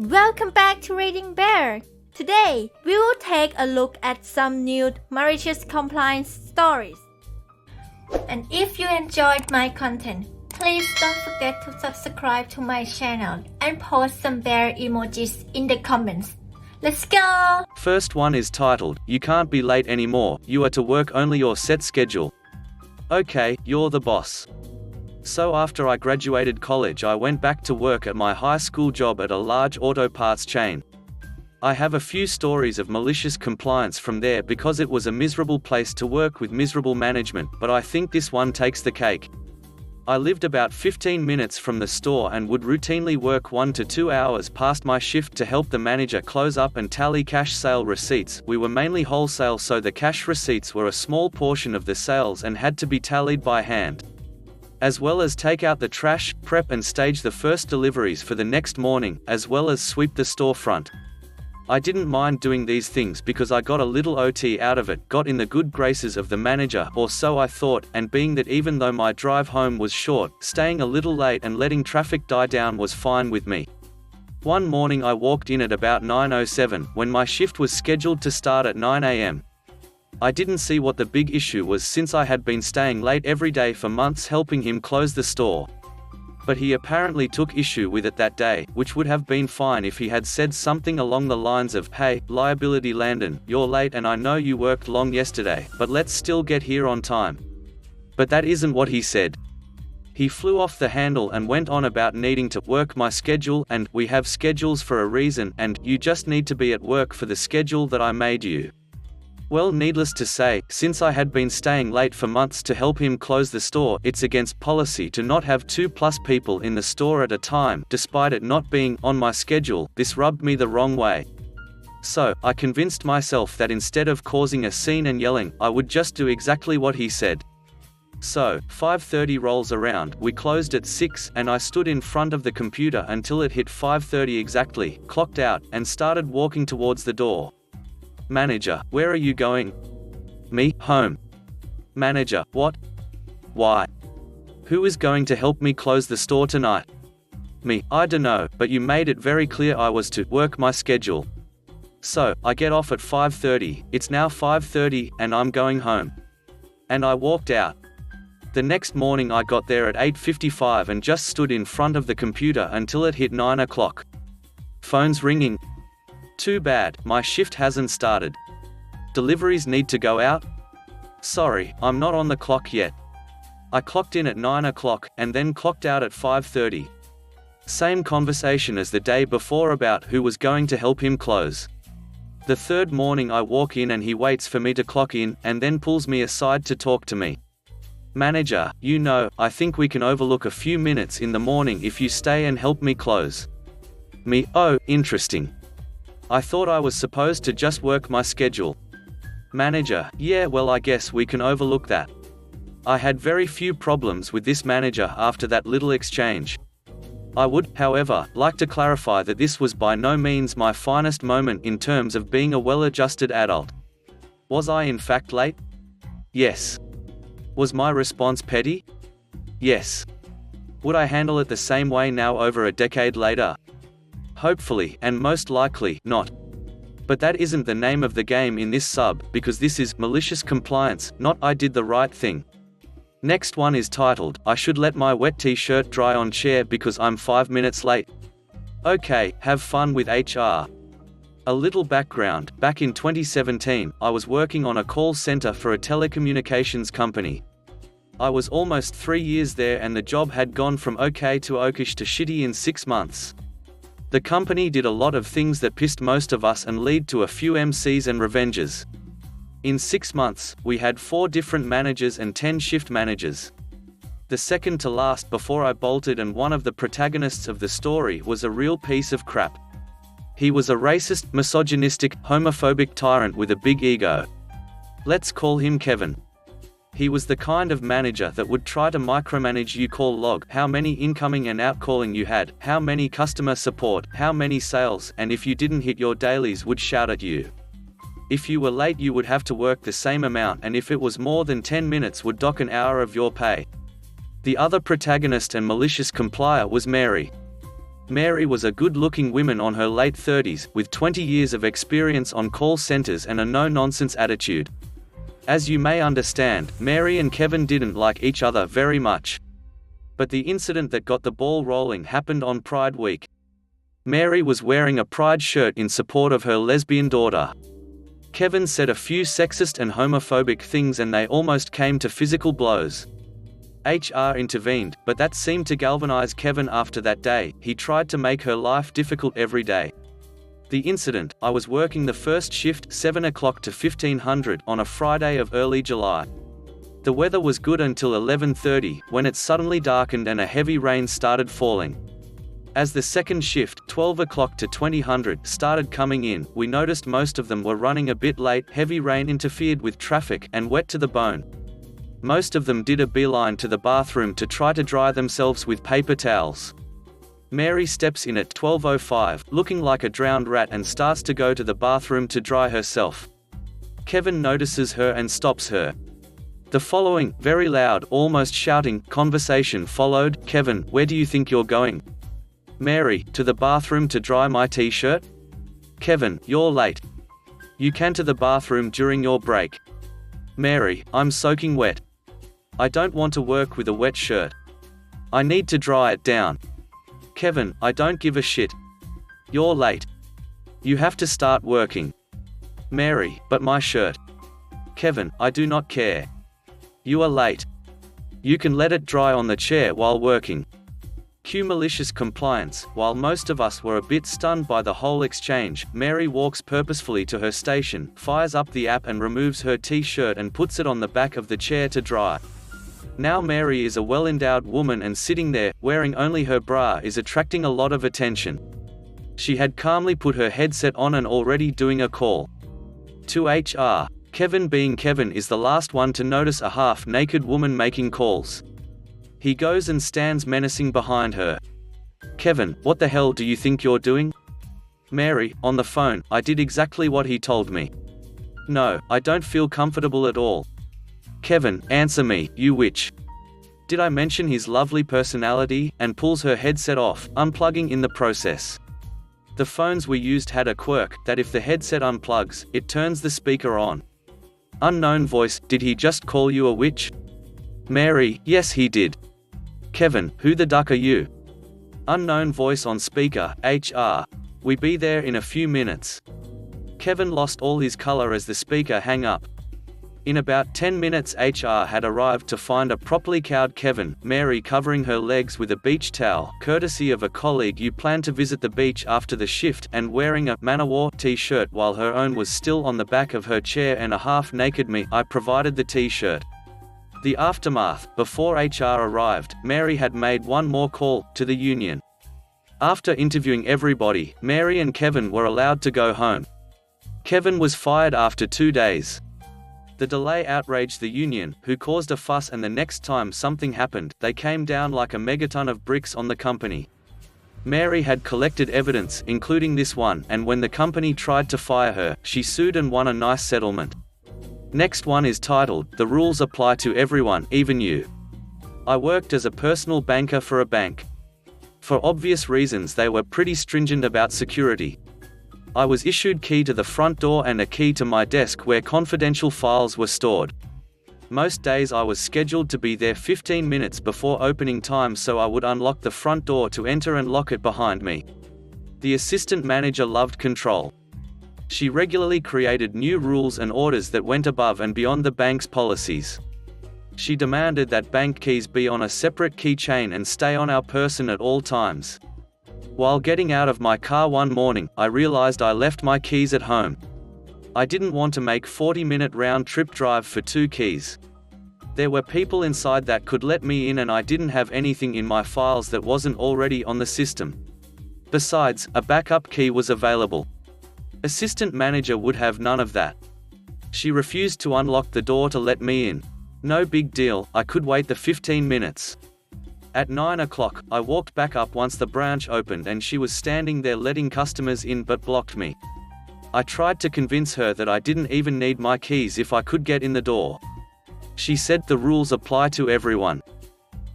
Welcome back to Reading Bear. Today, we will take a look at some new malicious compliance stories. And if you enjoyed my content, please don't forget to subscribe to my channel and post some bear emojis in the comments. Let's go! First one is titled, "You can't be late anymore, you are to work only your set schedule." Okay, you're the boss. So after I graduated college, I went back to work at my high school job at a large auto parts chain. I have a few stories of malicious compliance from there because it was a miserable place to work with miserable management, but I think this one takes the cake. I lived about 15 minutes from the store and would routinely work 1 to 2 hours past my shift to help the manager close up and tally cash sale receipts. We were mainly wholesale, so the cash receipts were a small portion of the sales and had to be tallied by hand, as well as take out the trash, prep and stage the first deliveries for the next morning, as well as sweep the storefront. I didn't mind doing these things because I got a little OT out of it, got in the good graces of the manager, or so I thought, and being that even though my drive home was short, staying a little late and letting traffic die down was fine with me. One morning I walked in at about 9:07, when my shift was scheduled to start at 9 a.m. I didn't see what the big issue was since I had been staying late every day for months helping him close the store. But he apparently took issue with it that day, which would have been fine if he had said something along the lines of, "Hey, liability Landon, you're late and I know you worked long yesterday, but let's still get here on time." But that isn't what he said. He flew off the handle and went on about needing to work my schedule and "we have schedules for a reason" and "you just need to be at work for the schedule that I made you." Well, needless to say, since I had been staying late for months to help him close the store, it's against policy to not have 2+ people in the store at a time, despite it not being on my schedule. This rubbed me the wrong way. So, I convinced myself that instead of causing a scene and yelling, I would just do exactly what he said. So, 5:30 rolls around, we closed at 6, and I stood in front of the computer until it hit 5:30 exactly, clocked out, and started walking towards the door. Manager, where are you going? Me, home. Manager, what? Why? Who is going to help me close the store tonight? Me, I dunno, but you made it very clear I was to work my schedule. So, I get off at 5:30, it's now 5:30, and I'm going home. And I walked out. The next morning I got there at 8:55 and just stood in front of the computer until it hit 9 o'clock. Phone's ringing. Too bad, my shift hasn't started. Deliveries need to go out? Sorry, I'm not on the clock yet. I clocked in at 9 o'clock, and then clocked out at 5:30. Same conversation as the day before about who was going to help him close. The third morning I walk in and he waits for me to clock in, and then pulls me aside to talk to me. Manager, you know, I think we can overlook a few minutes in the morning if you stay and help me close. Me, oh, interesting. I thought I was supposed to just work my schedule. Manager, yeah, well, I guess we can overlook that. I had very few problems with this manager after that little exchange. I would, however, like to clarify that this was by no means my finest moment in terms of being a well-adjusted adult. Was I in fact late? Yes. Was my response petty? Yes. Would I handle it the same way now over a decade later? Hopefully, and most likely, not. But that isn't the name of the game in this sub, because this is malicious compliance, not I did the right thing. Next one is titled, "I should let my wet t-shirt dry on chair because I'm 5 minutes late." Okay, have fun with HR. A little background, back in 2017, I was working on a call center for a telecommunications company. I was almost 3 years there and the job had gone from okay to okish to shitty in 6 months. The company did a lot of things that pissed most of us and led to a few MCs and revenges. In 6 months, we had 4 different managers and 10 shift managers. The second to last before I bolted, and one of the protagonists of the story was a real piece of crap. He was a racist, misogynistic, homophobic tyrant with a big ego. Let's call him Kevin. He was the kind of manager that would try to micromanage you, call log how many incoming and outcalling you had, how many customer support, how many sales, and if you didn't hit your dailies would shout at you. If you were late you would have to work the same amount, and if it was more than 10 minutes would dock an hour of your pay. The other protagonist and malicious complier was Mary. Mary was a good-looking woman on her late 30s, with 20 years of experience on call centers and a no-nonsense attitude. As you may understand, Mary and Kevin didn't like each other very much. But the incident that got the ball rolling happened on Pride Week. Mary was wearing a pride shirt in support of her lesbian daughter. Kevin said a few sexist and homophobic things and they almost came to physical blows. HR intervened, but that seemed to galvanize Kevin after that day. He tried to make her life difficult every day. The incident: I was working the first shift 7 o'clock to 1500 on a Friday of early July. The weather was good until 11:30, when it suddenly darkened and a heavy rain started falling. As the second shift 12 o'clock to 2000 started coming in, we noticed most of them were running a bit late. Heavy rain interfered with traffic and wet to the bone. Most of them did a beeline to the bathroom to try to dry themselves with paper towels. Mary steps in at 12:05, looking like a drowned rat, and starts to go to the bathroom to dry herself. Kevin notices her and stops her. The following, very loud, almost shouting, conversation followed. Kevin: where do you think you're going? Mary: to the bathroom to dry my t-shirt. Kevin: you're late. You can to the bathroom during your break. Mary: I'm soaking wet. I don't want to work with a wet shirt. I need to dry it down. Kevin: I don't give a shit. You're late. You have to start working. Mary: but my shirt. Kevin: I do not care. You are late. You can let it dry on the chair while working. Cue malicious compliance. While most of us were a bit stunned by the whole exchange, Mary walks purposefully to her station, fires up the app and removes her t-shirt and puts it on the back of the chair to dry. Now Mary is a well-endowed woman, and sitting there, wearing only her bra, is attracting a lot of attention. She had calmly put her headset on and already doing a call to HR. Kevin, being Kevin, is the last one to notice a half-naked woman making calls. He goes and stands menacing behind her. Kevin: what the hell do you think you're doing? Mary: on the phone, I did exactly what he told me. No, I don't feel comfortable at all. Kevin: answer me, you witch. Did I mention his lovely personality? And pulls her headset off, unplugging in the process. The phones we used had a quirk, that if the headset unplugs, it turns the speaker on. Unknown voice: did he just call you a witch? Mary: yes he did. Kevin: who the duck are you? Unknown voice on speaker: HR. We be there in a few minutes. Kevin lost all his color as the speaker hang up. In about 10 minutes HR had arrived to find a properly cowed Kevin, Mary covering her legs with a beach towel, courtesy of a colleague who planned to visit the beach after the shift, and wearing a Manowar t-shirt while her own was still on the back of her chair, and a half-naked me. I provided the t-shirt. The aftermath: before HR arrived, Mary had made one more call to the union. After interviewing everybody, Mary and Kevin were allowed to go home. Kevin was fired after 2 days. The delay outraged the union, who caused a fuss, and the next time something happened, they came down like a megaton of bricks on the company. Mary had collected evidence, including this one, and when the company tried to fire her, she sued and won a nice settlement. Next one is titled, The Rules Apply to Everyone, Even You. I worked as a personal banker for a bank. For obvious reasons they were pretty stringent about security. I was issued key to the front door and a key to my desk where confidential files were stored. Most days I was scheduled to be there 15 minutes before opening time, so I would unlock the front door to enter and lock it behind me. The assistant manager loved control. She regularly created new rules and orders that went above and beyond the bank's policies. She demanded that bank keys be on a separate keychain and stay on our person at all times. While getting out of my car one morning, I realized I left my keys at home. I didn't want to make 40-minute round-trip drive for 2 keys. There were people inside that could let me in, and I didn't have anything in my files that wasn't already on the system. Besides, a backup key was available. Assistant manager would have none of that. She refused to unlock the door to let me in. No big deal, I could wait the 15 minutes. At 9 o'clock, I walked back up once the branch opened and she was standing there letting customers in but blocked me. I tried to convince her that I didn't even need my keys if I could get in the door. She said the rules apply to everyone.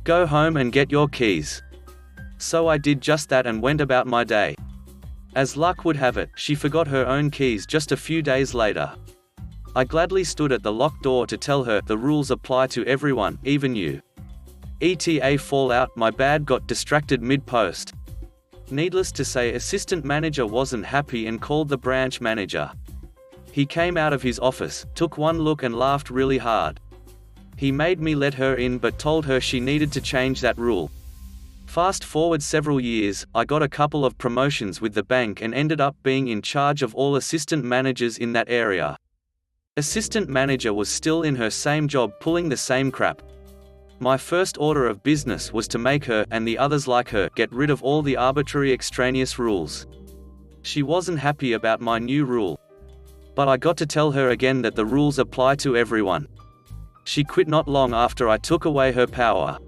Go home and get your keys. So I did just that and went about my day. As luck would have it, she forgot her own keys just a few days later. I gladly stood at the locked door to tell her the rules apply to everyone, even you. ETA fallout, my bad, got distracted mid-post. Needless to say, assistant manager wasn't happy and called the branch manager. He came out of his office, took one look and laughed really hard. He made me let her in but told her she needed to change that rule. Fast forward several years, I got a couple of promotions with the bank and ended up being in charge of all assistant managers in that area. Assistant manager was still in her same job pulling the same crap. My first order of business was to make her, and the others like her, get rid of all the arbitrary extraneous rules. She wasn't happy about my new rule. But I got to tell her again that the rules apply to everyone. She quit not long after I took away her power.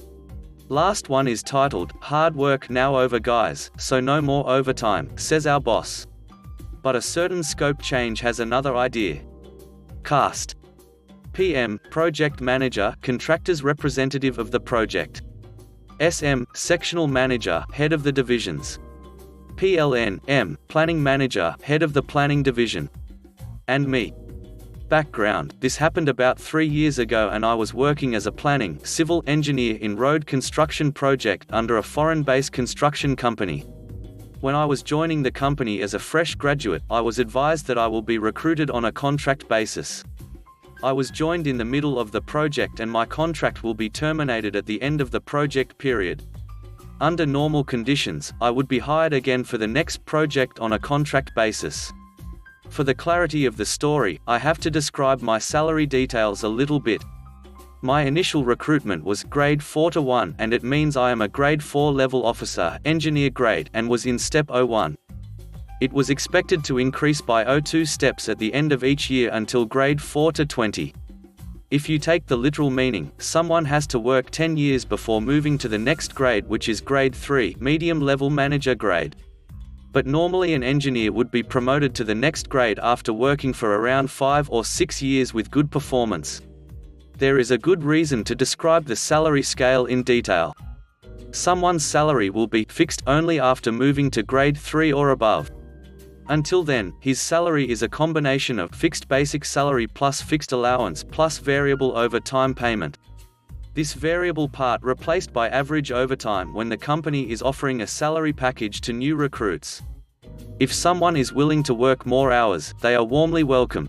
Last one is titled, "Hard work now over guys, so no more overtime," says our boss. But a certain scope change has another idea. Cast. PM, project manager, contractor's representative of the project. SM, sectional manager, head of the divisions. PLN, M, planning manager, head of the planning division. And me. Background: this happened about 3 years ago and I was working as a planning, civil engineer in road construction project under a foreign-based construction company. When I was joining the company as a fresh graduate, I was advised that I will be recruited on a contract basis. I was joined in the middle of the project and my contract will be terminated at the end of the project period. Under normal conditions, I would be hired again for the next project on a contract basis. For the clarity of the story, I have to describe my salary details a little bit. My initial recruitment was grade 4 to 1 and it means I am a grade 4 level officer, engineer grade, and was in step 01. It was expected to increase by 02 steps at the end of each year until grade 4 to 20. If you take the literal meaning, someone has to work 10 years before moving to the next grade, which is grade 3, medium level manager grade. But normally an engineer would be promoted to the next grade after working for around 5 or 6 years with good performance. There is a good reason to describe the salary scale in detail. Someone's salary will be fixed only after moving to grade 3 or above. Until then, his salary is a combination of fixed basic salary plus fixed allowance plus variable overtime payment. This variable part replaced by average overtime when the company is offering a salary package to new recruits. If someone is willing to work more hours, they are warmly welcome.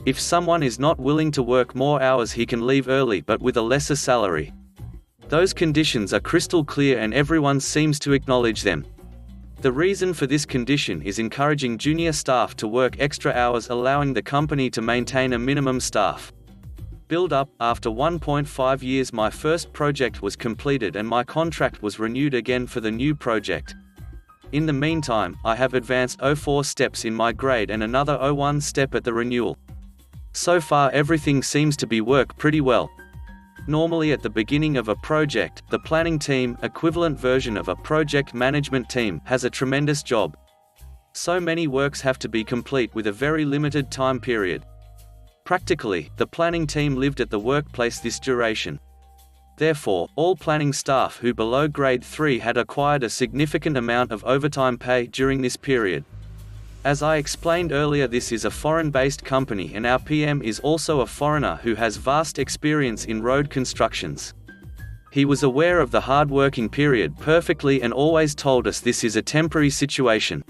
If someone is not willing to work more hours, he can leave early but with a lesser salary. Those conditions are crystal clear and everyone seems to acknowledge them. The reason for this condition is encouraging junior staff to work extra hours, allowing the company to maintain a minimum staff build up. After 1.5 years my first project was completed and my contract was renewed again for the new project. In the meantime, I have advanced 04 steps in my grade and another 01 step at the renewal. So far everything seems to be work pretty well. Normally at the beginning of a project, the planning team, equivalent version of a project management team, has a tremendous job. So many works have to be complete with a very limited time period. Practically, the planning team lived at the workplace this duration. Therefore, all planning staff who below grade 3 had acquired a significant amount of overtime pay during this period. As I explained earlier, this is a foreign-based company and our PM is also a foreigner who has vast experience in road constructions. He was aware of the hard-working period perfectly and always told us this is a temporary situation.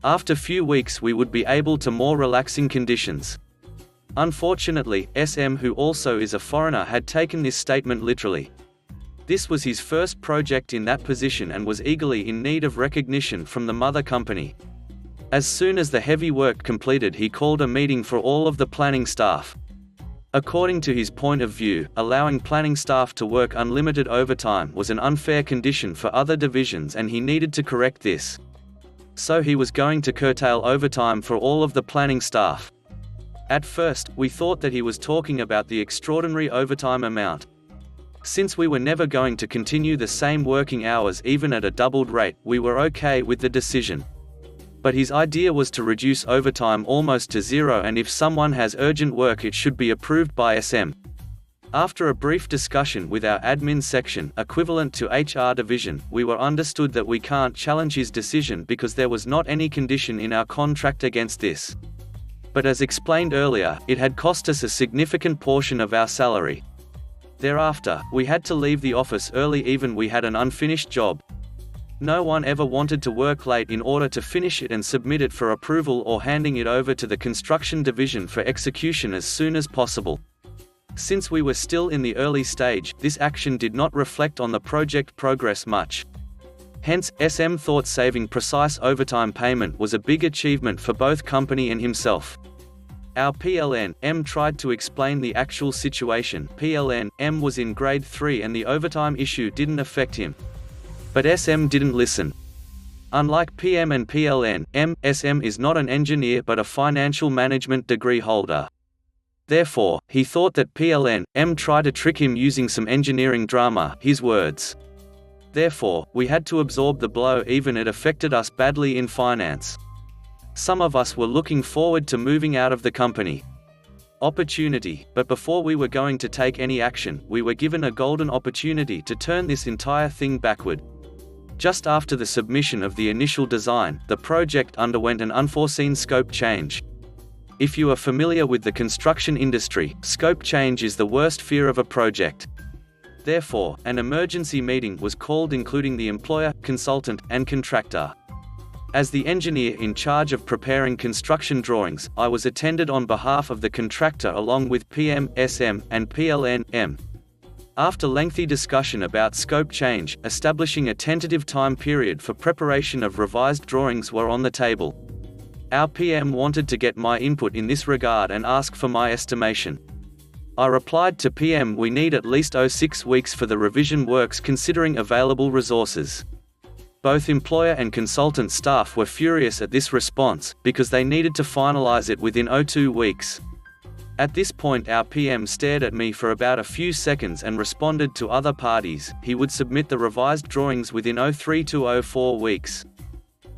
After few weeks we would be able to more relaxing conditions. Unfortunately, SM, who also is a foreigner, had taken this statement literally. This was his first project in that position and was eagerly in need of recognition from the mother company. As soon as the heavy work completed, he called a meeting for all of the planning staff. According to his point of view, allowing planning staff to work unlimited overtime was an unfair condition for other divisions and he needed to correct this. So he was going to curtail overtime for all of the planning staff. At first, we thought that he was talking about the extraordinary overtime amount. Since we were never going to continue the same working hours even at a doubled rate, we were okay with the decision. But his idea was to reduce overtime almost to zero, and if someone has urgent work it should be approved by SM. After a brief discussion with our admin section, equivalent to HR division, we were understood that we can't challenge his decision because there was not any condition in our contract against this. But as explained earlier, it had cost us a significant portion of our salary. Thereafter, we had to leave the office early even we had an unfinished job. No one ever wanted to work late in order to finish it and submit it for approval or handing it over to the construction division for execution as soon as possible. Since we were still in the early stage, this action did not reflect on the project progress much. Hence, SM thought saving precise overtime payment was a big achievement for both company and himself. Our PLN, M tried to explain the actual situation. PLN, M was in grade 3 and the overtime issue didn't affect him. But SM didn't listen. Unlike PM and PLN, M, SM is not an engineer but a financial management degree holder. Therefore, he thought that PLN, M tried to trick him using some engineering drama, his words. Therefore, we had to absorb the blow even it affected us badly in finance. Some of us were looking forward to moving out of the company. Opportunity, but before we were going to take any action, we were given a golden opportunity to turn this entire thing backward. Just after the submission of the initial design, the project underwent an unforeseen scope change. If you are familiar with the construction industry, scope change is the worst fear of a project. Therefore, an emergency meeting was called including the employer, consultant, and contractor. As the engineer in charge of preparing construction drawings, I was attended on behalf of the contractor along with PM, SM, and PLN, M. After lengthy discussion about scope change, establishing a tentative time period for preparation of revised drawings were on the table. Our PM wanted to get my input in this regard and ask for my estimation. I replied to PM we need at least 6 weeks for the revision works considering available resources. Both employer and consultant staff were furious at this response, because they needed to finalize it within 2 weeks. At this point our PM stared at me for about a few seconds and responded to other parties, he would submit the revised drawings within 3 to 4 weeks.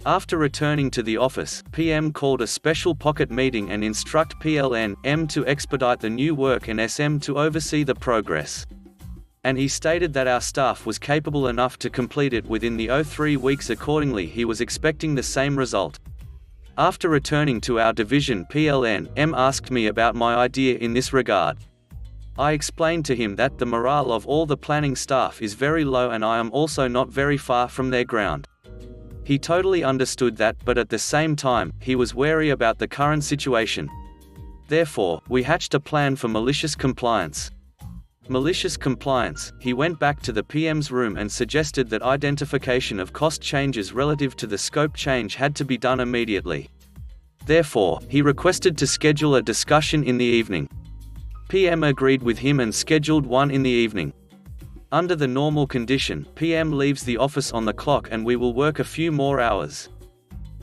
After returning to the office, PM called a special pocket meeting and instruct PLN, M to expedite the new work and SM to oversee the progress. And he stated that our staff was capable enough to complete it within the 3 weeks. Accordingly, he was expecting the same result. After returning to our division, PLN, M asked me about my idea in this regard. I explained to him that the morale of all the planning staff is very low and I am also not very far from their ground. He totally understood that, but at the same time, he was wary about the current situation. Therefore, we hatched a plan for malicious compliance. Malicious compliance, he went back to the PM's room and suggested that identification of cost changes relative to the scope change had to be done immediately. Therefore, he requested to schedule a discussion in the evening. PM agreed with him and scheduled one in the evening. Under the normal condition, PM leaves the office on the clock and we will work a few more hours.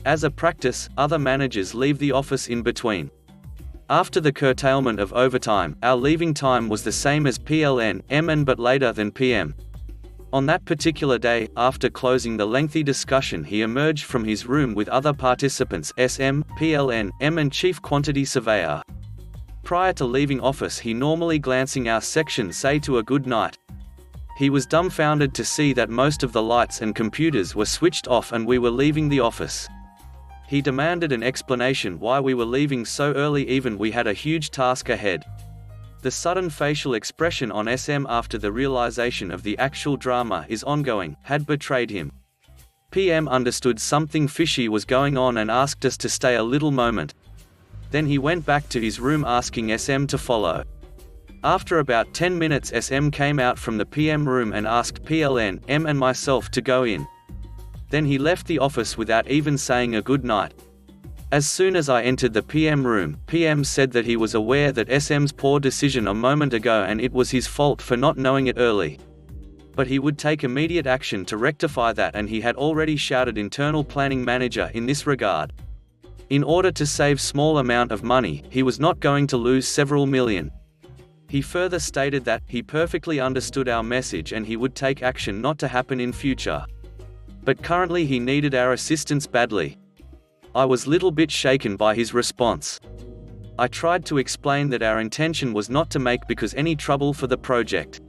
As a practice, other managers leave the office in between. After the curtailment of overtime, our leaving time was the same as PLN, M but later than PM. On that particular day, after closing the lengthy discussion, he emerged from his room with other participants SM, PLN, M and Chief Quantity Surveyor. Prior to leaving office he normally glancing our section say to a good night. He was dumbfounded to see that most of the lights and computers were switched off and we were leaving the office. He demanded an explanation why we were leaving so early even we had a huge task ahead. The sudden facial expression on SM after the realization of the actual drama is ongoing had betrayed him. PM understood something fishy was going on and asked us to stay a little moment. Then he went back to his room asking SM to follow. After about 10 minutes SM came out from the PM room and asked PLN, M and myself to go in. Then he left the office without even saying a good night. As soon as I entered the PM room, PM said that he was aware that SM's poor decision a moment ago and it was his fault for not knowing it early. But he would take immediate action to rectify that and he had already shouted internal planning manager in this regard. In order to save small amount of money, he was not going to lose several million. He further stated that he perfectly understood our message and he would take action not to happen in future. But currently he needed our assistance badly. I was little bit shaken by his response. I tried to explain that our intention was not to make because any trouble for the project.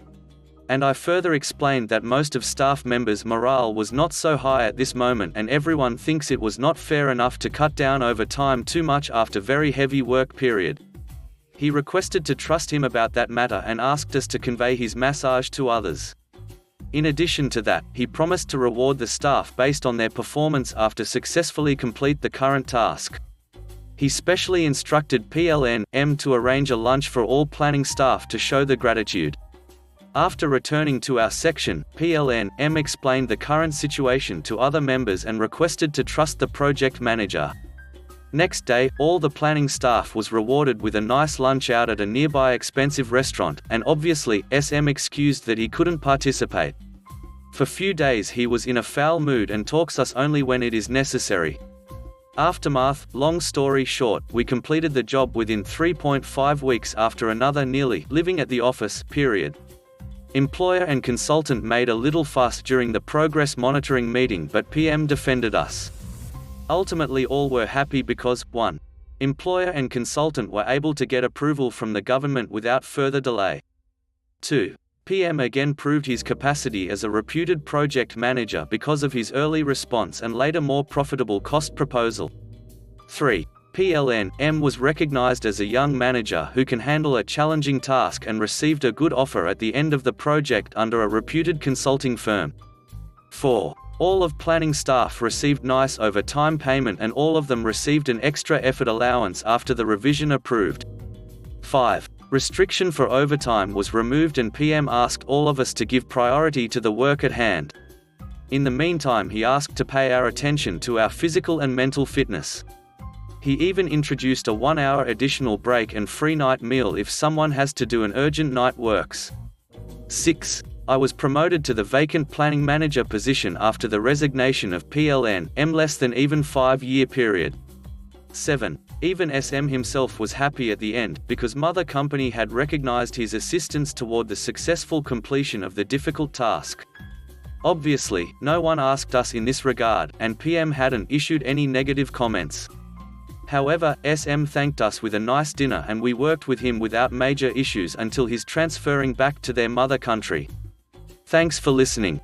And I further explained that most of staff members' morale was not so high at this moment and everyone thinks it was not fair enough to cut down overtime too much after very heavy work period. He requested to trust him about that matter and asked us to convey his message to others. In addition to that, he promised to reward the staff based on their performance after successfully complete the current task. He specially instructed PLN-M to arrange a lunch for all planning staff to show the gratitude. After returning to our section, PLN-M explained the current situation to other members and requested to trust the project manager. Next day, all the planning staff was rewarded with a nice lunch out at a nearby expensive restaurant, and obviously, SM excused that he couldn't participate. For few days he was in a foul mood and talks us only when it is necessary. Aftermath, long story short, we completed the job within 3.5 weeks after another nearly living at the office period. Employer and consultant made a little fuss during the progress monitoring meeting, but PM defended us. Ultimately all were happy because, 1. Employer and consultant were able to get approval from the government without further delay. 2. PM again proved his capacity as a reputed project manager because of his early response and later more profitable cost proposal. 3. PLN-M was recognized as a young manager who can handle a challenging task and received a good offer at the end of the project under a reputed consulting firm. 4. All of planning staff received nice overtime payment and all of them received an extra effort allowance after the revision approved. 5. Restriction for overtime was removed and PM asked all of us to give priority to the work at hand. In the meantime he asked to pay our attention to our physical and mental fitness. He even introduced a 1-hour additional break and free night meal if someone has to do an urgent night works. 6. I was promoted to the vacant planning manager position after the resignation of PLN-M less than even 5-year period. 7. Even SM himself was happy at the end, because mother company had recognized his assistance toward the successful completion of the difficult task. Obviously, no one asked us in this regard, and PM hadn't issued any negative comments. However, SM thanked us with a nice dinner and we worked with him without major issues until his transferring back to their mother country. Thanks for listening.